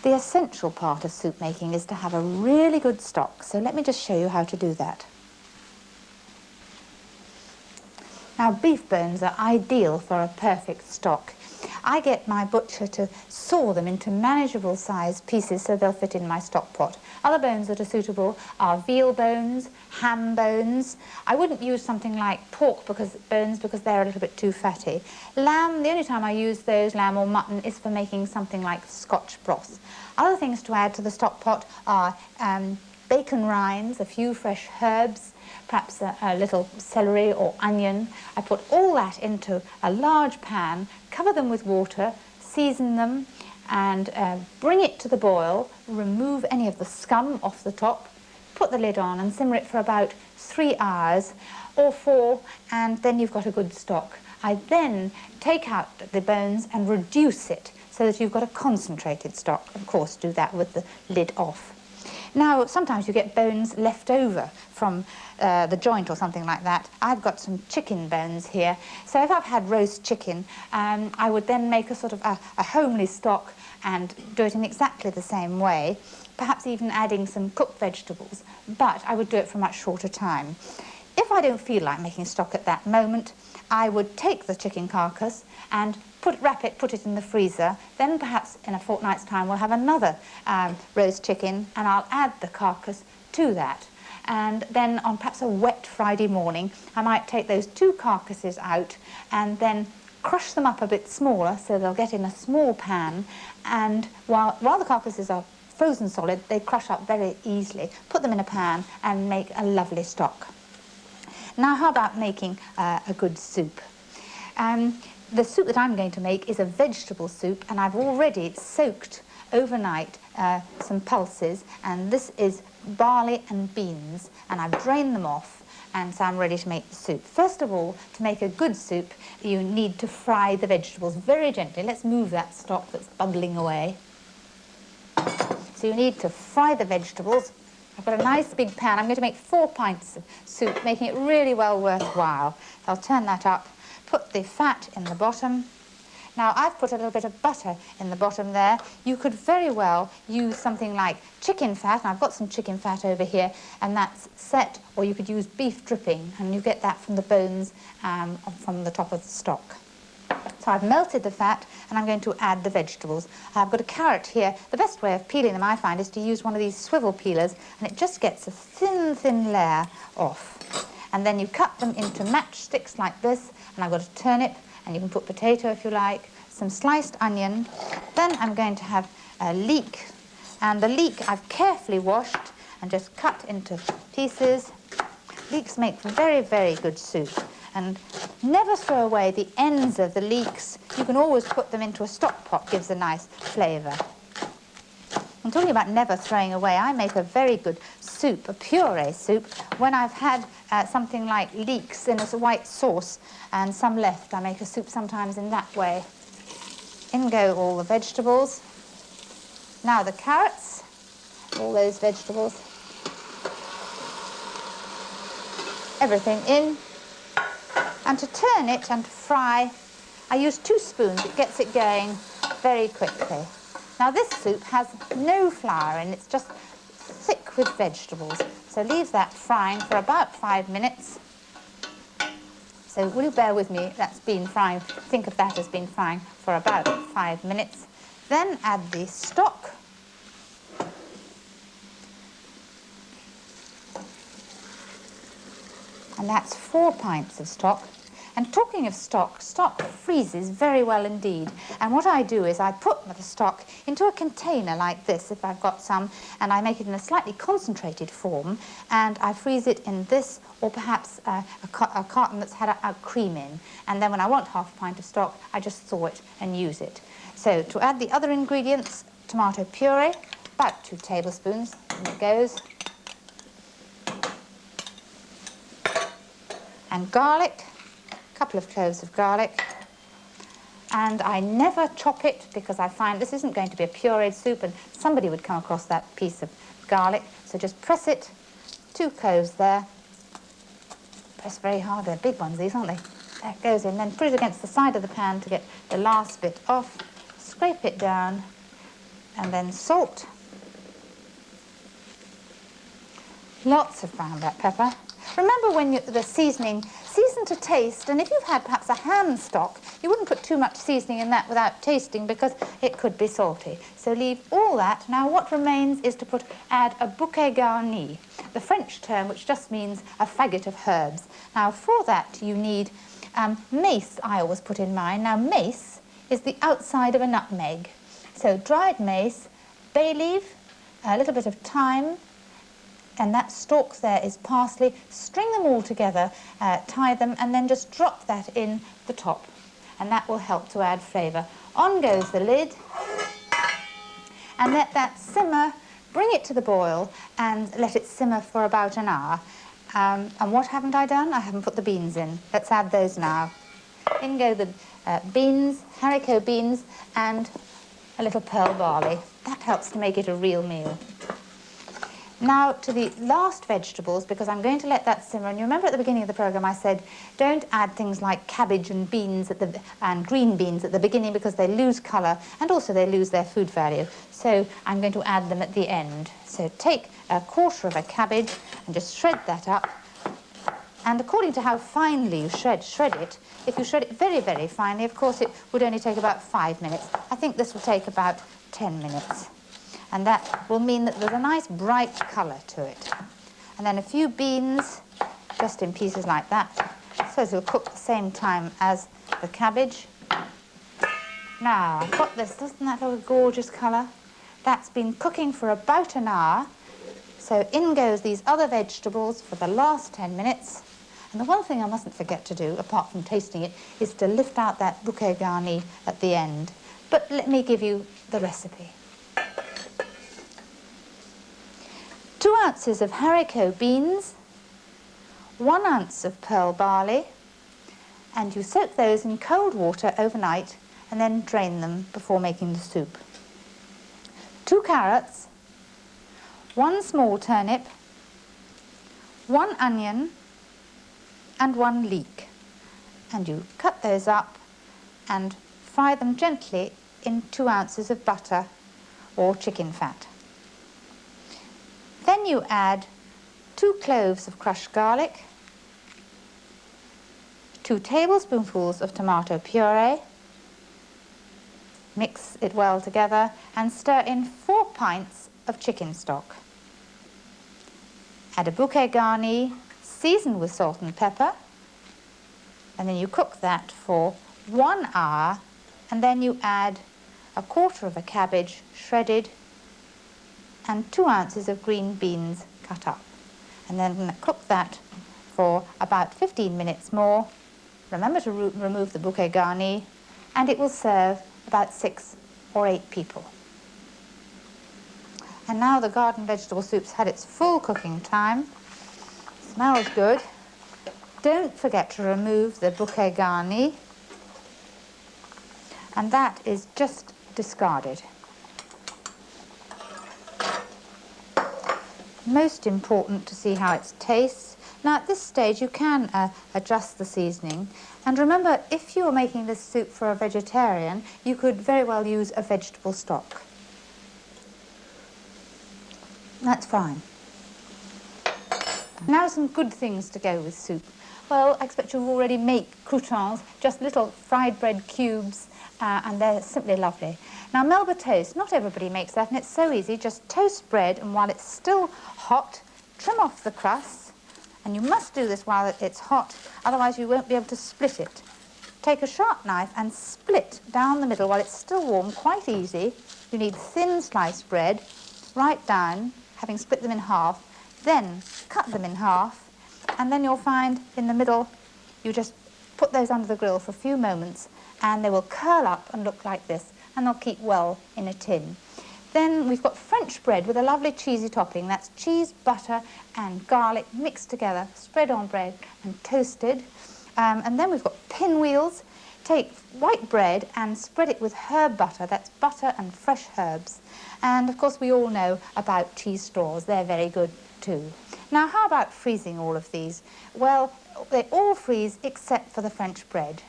The essential part of soup making is to have a really good stock, so let me just show you how to do that. Now, beef bones are ideal for a perfect stock. I get my butcher to saw them into manageable sized pieces so they'll fit in my stock pot. Other bones that are suitable are veal bones, ham bones. I wouldn't use something like pork bones because they're a little bit too fatty. Lamb, the only time I use those, lamb or mutton, is for making something like Scotch broth. Other things to add to the stock pot are bacon rinds, a few fresh herbs, perhaps a little celery or onion. I put all that into a large pan, cover them with water, season them, and bring it to the boil, remove any of the scum off the top, put the lid on and simmer it for about 3 hours or 4, and then you've got a good stock. I then take out the bones and reduce it so that you've got a concentrated stock. Of course, do that with the lid off. Now, sometimes you get bones left over from the joint or something like that. I've got some chicken bones here. So if I've had roast chicken, I would then make a sort of a homely stock and do it in exactly the same way, perhaps even adding some cooked vegetables, but I would do it for a much shorter time. If I don't feel like making stock at that moment, I would take the chicken carcass and wrap it, put it in the freezer. Then perhaps in a fortnight's time we'll have another roast chicken, and I'll add the carcass to that. And then on perhaps a wet Friday morning, I might take those 2 carcasses out and then crush them up a bit smaller so they'll get in a small pan. And while the carcasses are frozen solid, they crush up very easily. Put them in a pan and make a lovely stock. Now, how about making a good soup? The soup that I'm going to make is a vegetable soup, and I've already soaked overnight some pulses, and this is barley and beans, and I've drained them off, and so I'm ready to make the soup. First of all, to make a good soup, you need to fry the vegetables very gently. Let's move that stock that's bubbling away. So you need to fry the vegetables. I've got a nice big pan. I'm going to make 4 pints of soup, making it really well worthwhile. So I'll turn that up. Put the fat in the bottom. Now, I've put a little bit of butter in the bottom there. You could very well use something like chicken fat, and I've got some chicken fat over here, and that's set, or you could use beef dripping, and you get that from the bones from the top of the stock. So I've melted the fat, and I'm going to add the vegetables. I've got a carrot here. The best way of peeling them, I find, is to use one of these swivel peelers, and it just gets a thin, thin layer off. And then you cut them into matchsticks like this, and I've got a turnip, and you can put potato if you like, some sliced onion. Then I'm going to have a leek, and the leek I've carefully washed and just cut into pieces. Leeks make very, very good soup, and never throw away the ends of the leeks. You can always put them into a stock pot, gives a nice flavour. I'm talking about never throwing away. I make a very good soup, a puree soup, when I've had something like leeks in a white sauce and some left. I make a soup sometimes in that way. In go all the vegetables. Now the carrots, all those vegetables. Everything in. And to turn it and to fry, I use 2 spoons. It gets it going very quickly. Now this soup has no flour and it's just thick with vegetables. So leave that frying for about 5 minutes. So will you bear with me? That's been frying. Think of that as been frying for about 5 minutes. Then add the stock. And that's 4 pints of stock. And talking of stock, stock freezes very well indeed. And what I do is I put the stock into a container like this, if I've got some, and I make it in a slightly concentrated form, and I freeze it in this, or perhaps a carton that's had a cream in. And then when I want half a pint of stock, I just thaw it and use it. So to add the other ingredients, tomato puree, about 2 tablespoons, and it goes. And garlic. Couple of cloves of garlic, and I never chop it because I find this isn't going to be a pureed soup and somebody would come across that piece of garlic, so just press it, 2 cloves there, press very hard. They're big ones these, aren't they? There it goes in. Then put it against the side of the pan to get the last bit off, scrape it down, and then salt. Lots of ground black pepper. Remember when the season to taste, and if you've had perhaps a ham stock, you wouldn't put too much seasoning in that without tasting because it could be salty. So leave all that. Now what remains is to add a bouquet garni, the French term which just means a faggot of herbs. Now for that you need mace, I always put in mine. Now mace is the outside of a nutmeg. So dried mace, bay leaf, a little bit of thyme, and that stalk there is parsley. String them all together, tie them, and then just drop that in the top. And that will help to add flavour. On goes the lid, and let that simmer. Bring it to the boil and let it simmer for about an hour. And what haven't I done? I haven't put the beans in. Let's add those now. In go the beans, haricot beans, and a little pearl barley. That helps to make it a real meal. Now to the last vegetables, because I'm going to let that simmer. And you remember at the beginning of the programme I said don't add things like cabbage and beans and green beans at the beginning because they lose colour and also they lose their food value. So I'm going to add them at the end. So take a quarter of a cabbage and just shred that up. And according to how finely you shred it, if you shred it very, very finely, of course it would only take about 5 minutes. I think this will take about 10 minutes. And that will mean that there's a nice bright colour to it. And then a few beans, just in pieces like that, so it'll cook at the same time as the cabbage. Now, I've got this, doesn't that look a gorgeous colour? That's been cooking for about an hour, so in goes these other vegetables for the last 10 minutes. And the one thing I mustn't forget to do, apart from tasting it, is to lift out that bouquet garni at the end. But let me give you the recipe. 2 ounces of haricot beans, 1 ounce of pearl barley, and you soak those in cold water overnight and then drain them before making the soup. 2 carrots, 1 small turnip, 1 onion, and 1 leek. And you cut those up and fry them gently in 2 ounces of butter or chicken fat. Then you add 2 cloves of crushed garlic, 2 tablespoonfuls of tomato puree, mix it well together and stir in 4 pints of chicken stock. Add a bouquet garni, seasoned with salt and pepper, and then you cook that for 1 hour, and then you add a quarter of a cabbage shredded and 2 ounces of green beans cut up. And then cook that for about 15 minutes more. Remember to remove the bouquet garni, and it will serve about 6 or 8 people. And now the garden vegetable soup's had its full cooking time. Smells good. Don't forget to remove the bouquet garni, and that is just discarded. Most important to see how it tastes. Now at this stage you can adjust the seasoning, and remember if you're making this soup for a vegetarian you could very well use a vegetable stock. That's fine. Now some good things to go with soup. Well, I expect you already make croutons, just little fried bread cubes, and they're simply lovely. Now Melba toast, not everybody makes that, and it's so easy. Just toast bread, and while it's still hot, trim off the crust, and you must do this while it's hot, otherwise you won't be able to split it. Take a sharp knife and split down the middle while it's still warm, quite easy. You need thin sliced bread, right down, having split them in half, then cut them in half, and then you'll find in the middle, you just put those under the grill for a few moments, and they will curl up and look like this, and they'll keep well in a tin. Then we've got French bread with a lovely cheesy topping. That's cheese, butter and garlic mixed together, spread on bread and toasted. And then we've got pinwheels. Take white bread and spread it with herb butter. That's butter and fresh herbs. And of course we all know about cheese straws. They're very good too. Now how about freezing all of these? Well, they all freeze except for the French bread.